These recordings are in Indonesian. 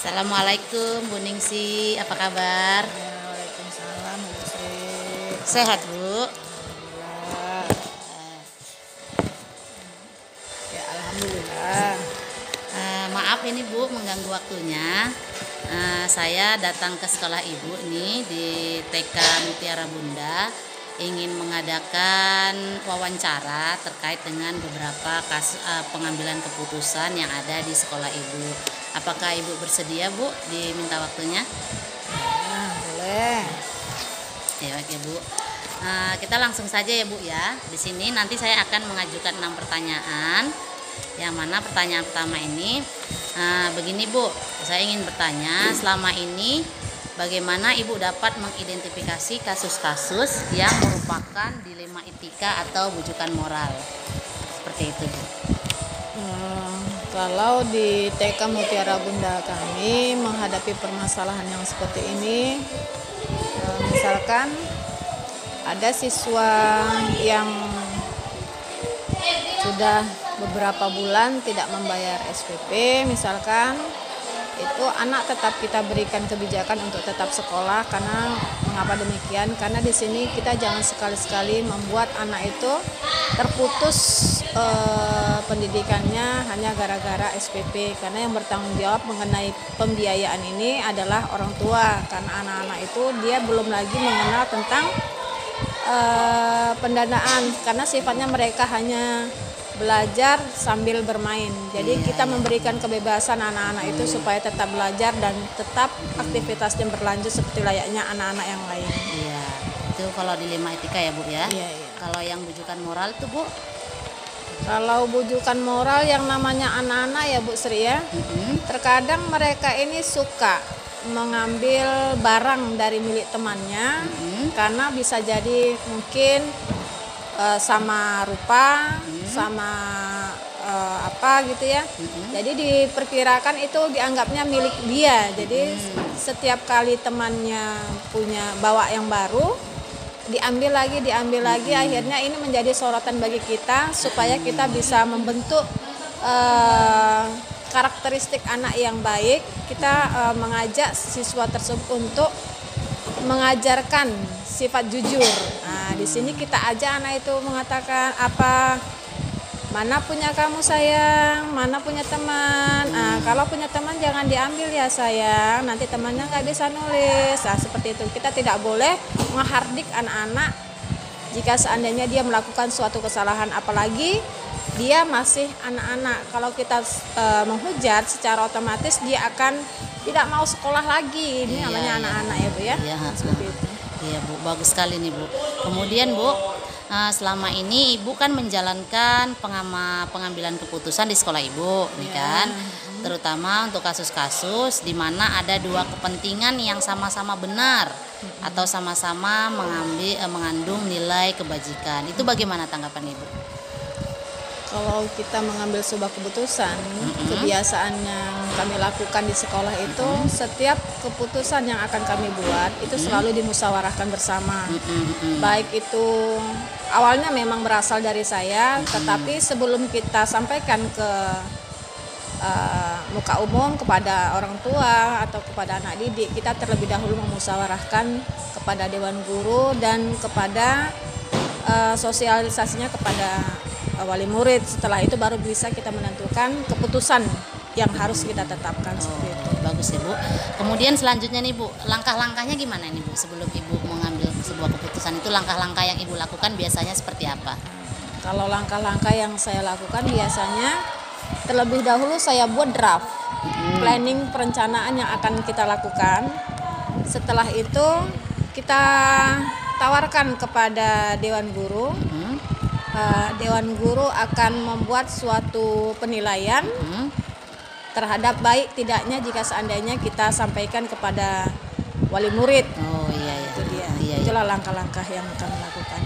Assalamualaikum Bu Ningsi, apa kabar? Waalaikumsalam, Bu Sri. Sehat Bu? Alhamdulillah. Ya, alhamdulillah. Maaf ini Bu mengganggu waktunya. Saya datang ke sekolah Ibu nih di TK Mutiara Bunda, ingin mengadakan wawancara terkait dengan beberapa kasus pengambilan keputusan yang ada di sekolah Ibu. Apakah Ibu bersedia Bu diminta waktunya? Nah, boleh. Ya, oke Bu. Kita langsung saja ya Bu ya. Di sini nanti saya akan mengajukan 6 pertanyaan. Yang mana pertanyaan pertama ini begini Bu, saya ingin bertanya, selama ini bagaimana Ibu dapat mengidentifikasi kasus-kasus yang merupakan dilema etika atau bujukan moral? Seperti itu Bu. Kalau di TK Mutiara Bunda kami menghadapi permasalahan yang seperti ini, misalkan ada siswa yang sudah beberapa bulan tidak membayar SPP, misalkan itu anak tetap kita berikan kebijakan untuk tetap sekolah. Karena mengapa demikian? Karena di sini kita jangan sekali-sekali membuat anak itu terputus pendidikannya hanya gara-gara SPP. Karena yang bertanggung jawab mengenai pembiayaan ini adalah orang tua. Karena anak-anak itu dia belum lagi mengenal tentang pendanaan, karena sifatnya mereka hanya belajar sambil bermain. Jadi kita memberikan kebebasan anak-anak itu supaya tetap belajar dan tetap aktivitasnya berlanjut seperti layaknya anak-anak yang lain. Iya, itu kalau dilema etika ya Bu ya. Iya, iya. Kalau yang bujukan moral tuh Bu? Kalau bujukan moral yang namanya anak-anak ya Bu Sri ya, terkadang mereka ini suka mengambil barang dari milik temannya, karena bisa jadi mungkin sama rupa, sama apa gitu ya. Jadi diperkirakan itu dianggapnya milik dia. Jadi setiap kali temannya punya bawa yang baru, diambil lagi, akhirnya ini menjadi sorotan bagi kita supaya kita bisa membentuk karakteristik anak yang baik. Kita mengajak siswa tersebut untuk mengajarkan sifat jujur. Nah, di sini kita ajak anak itu mengatakan apa, mana punya kamu sayang, mana punya teman. Kalau punya teman jangan diambil ya sayang, nanti temannya nggak bisa nulis. Seperti itu. Kita tidak boleh menghardik anak-anak jika seandainya dia melakukan suatu kesalahan, apalagi dia masih anak-anak. Kalau kita menghujat, secara otomatis dia akan tidak mau sekolah lagi. Ini namanya anak-anak ya Bu ya. Iya, seperti itu. Iya Bu, bagus sekali nih Bu. Kemudian Bu, selama ini Ibu kan menjalankan pengambilan keputusan di sekolah Ibu, nih kan, terutama untuk kasus-kasus di mana ada dua kepentingan yang sama-sama benar atau sama-sama mengandung nilai kebajikan. Itu bagaimana tanggapan Ibu? Kalau kita mengambil sebuah keputusan, kebiasaan yang kami lakukan di sekolah itu, setiap keputusan yang akan kami buat itu selalu dimusyawarahkan bersama. Baik itu awalnya memang berasal dari saya, tetapi sebelum kita sampaikan ke muka umum kepada orang tua atau kepada anak didik, kita terlebih dahulu memusyawarahkan kepada dewan guru dan kepada sosialisasinya kepada wali murid. Setelah itu baru bisa kita menentukan keputusan yang harus kita tetapkan. Seperti itu. Bagus ya Bu. Kemudian selanjutnya nih Bu, langkah-langkahnya gimana nih Bu sebelum Ibu mengambil sebuah keputusan? Itu langkah-langkah yang Ibu lakukan biasanya seperti apa? Kalau langkah-langkah yang saya lakukan biasanya terlebih dahulu saya buat draft planning perencanaan yang akan kita lakukan. Setelah itu kita tawarkan kepada dewan guru. Dewan guru akan membuat suatu penilaian terhadap baik tidaknya jika seandainya kita sampaikan kepada wali murid. Oh iya. Itu dia. Iya. Itulah langkah-langkah yang kami lakukan.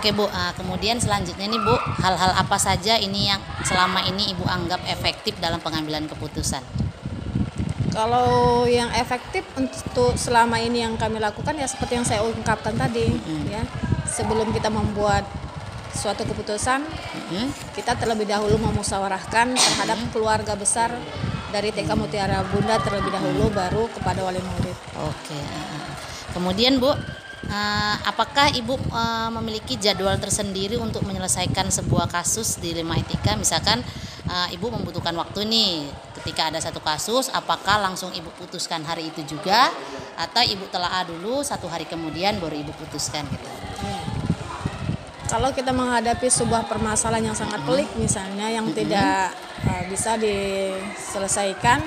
Oke Bu, kemudian selanjutnya nih Bu, hal-hal apa saja ini yang selama ini Ibu anggap efektif dalam pengambilan keputusan? Kalau yang efektif untuk selama ini yang kami lakukan ya seperti yang saya ungkapkan tadi, ya. Sebelum kita membuat suatu keputusan, kita terlebih dahulu memusyawarahkan terhadap keluarga besar dari TK Mutiara Bunda terlebih dahulu, baru kepada wali murid. Oke. Kemudian Bu, apakah Ibu memiliki jadwal tersendiri untuk menyelesaikan sebuah kasus di Lima Etika? Misalkan Ibu membutuhkan waktu nih, ketika ada satu kasus, apakah langsung Ibu putuskan hari itu juga, atau Ibu telaah dulu 1 hari kemudian baru Ibu putuskan gitu? Kalau kita menghadapi sebuah permasalahan yang sangat pelik misalnya yang tidak bisa diselesaikan,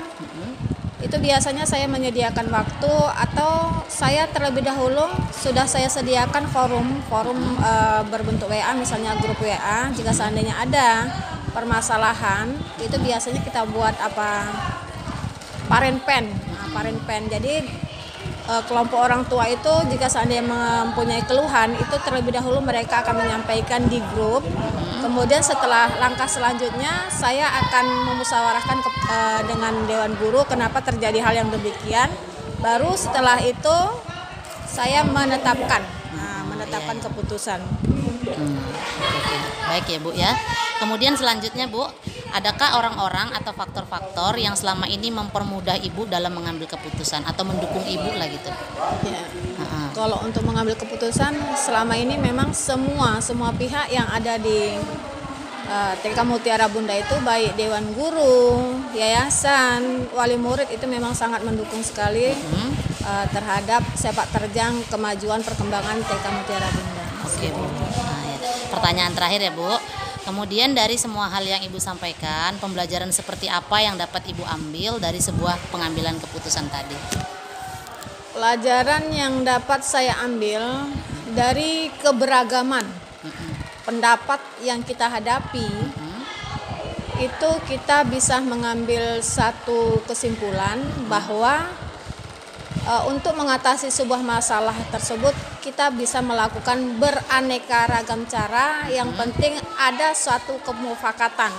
itu biasanya saya menyediakan waktu, atau saya terlebih dahulu sudah saya sediakan forum berbentuk WA, misalnya grup WA. Jika seandainya ada permasalahan, itu biasanya kita buat parenpen. Parenpen. Jadi kelompok orang tua itu jika seandainya mempunyai keluhan, itu terlebih dahulu mereka akan menyampaikan di grup. Kemudian setelah langkah selanjutnya, saya akan memusyawarahkan dengan Dewan Guru kenapa terjadi hal yang demikian. Baru setelah itu saya menetapkan keputusan. Oke. Baik ya Bu ya. Kemudian selanjutnya Bu, adakah orang-orang atau faktor-faktor yang selama ini mempermudah Ibu dalam mengambil keputusan atau mendukung Ibu lah gitu? Ya. Kalau untuk mengambil keputusan, selama ini memang semua pihak yang ada di TK Mutiara Bunda itu, baik Dewan Guru, yayasan, wali murid, itu memang sangat mendukung sekali terhadap sepak terjang kemajuan perkembangan TK Mutiara Bunda. Oke Bu. Pertanyaan terakhir ya Bu. Kemudian dari semua hal yang Ibu sampaikan, pembelajaran seperti apa yang dapat Ibu ambil dari sebuah pengambilan keputusan tadi? Pelajaran yang dapat saya ambil dari keberagaman pendapat yang kita hadapi, itu kita bisa mengambil satu kesimpulan bahwa untuk mengatasi sebuah masalah tersebut kita bisa melakukan beraneka ragam cara. Yang penting ada suatu kemufakatan.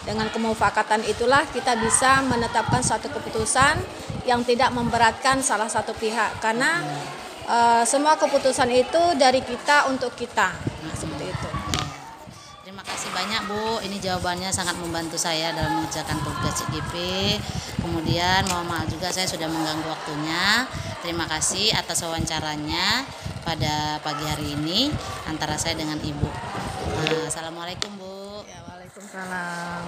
Dengan kemufakatan itulah kita bisa menetapkan suatu keputusan yang tidak memberatkan salah satu pihak, karena semua keputusan itu dari kita untuk kita. Seperti itu. Terima kasih banyak Bu, ini jawabannya sangat membantu saya dalam mengerjakan tugas CGP. Kemudian mohon maaf juga saya sudah mengganggu waktunya. Terima kasih atas wawancaranya pada pagi hari ini antara saya dengan Ibu. Assalamualaikum Bu. Ya, waalaikumsalam.